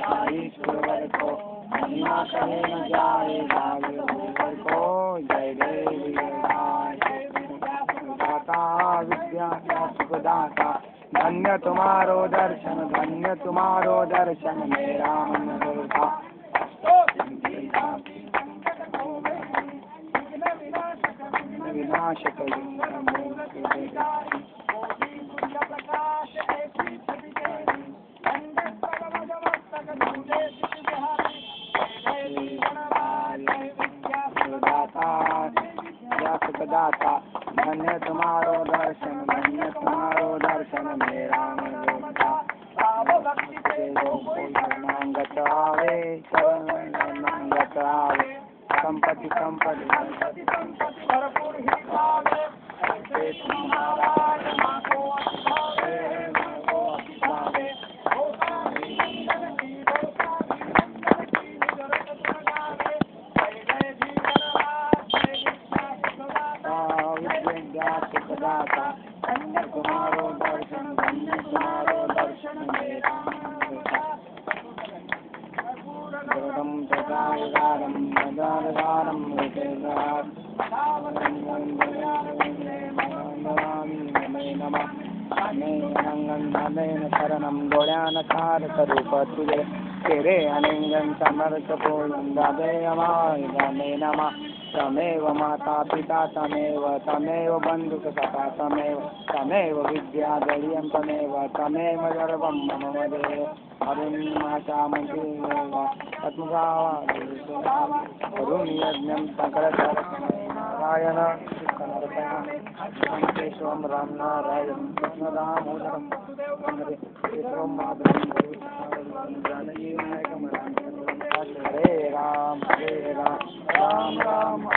ईश्वर को महिमा कहे न जाए, गावे ईश्वर को जय देवी दाता विद्या सुखदाता। धन्य तुम्हारो दर्शन, धन्य तुम्हारो दर्शन, मेरा मन देवता। विनाश दाता। धन्य तुम्हारो दर्शन, धन्य तुम्हारो दर्शन, मेरा मन देवता। शरणागत आवे, शरणागत आवे, संपत्ति संपत्ति भरपूर ही पावे। महाराज माँ को पावे, धन्य तुम्हारो दर्शन, धन्य तुम्हारो दर्शन, मेरा गौरम जगारम नगारम नमः शरणम डोळ्यानकार स्वरूप तुझे तेरे अलिंगन समर्थ पूर्ण दादे अमाय नमः। तमेव माता पिता तमेव, तमेव बंधुक सखा तमेव, तमेव विद्या दरियं तमेव, तमेव सर्वं मम देव। अरुणिमाचामदेव पद्मभावारुण्यज्ञं सकलनारायण केशवं राम नारायण कृष्णदामोदरं केशवं माधवं जानकी नायकं हरे राम राम राम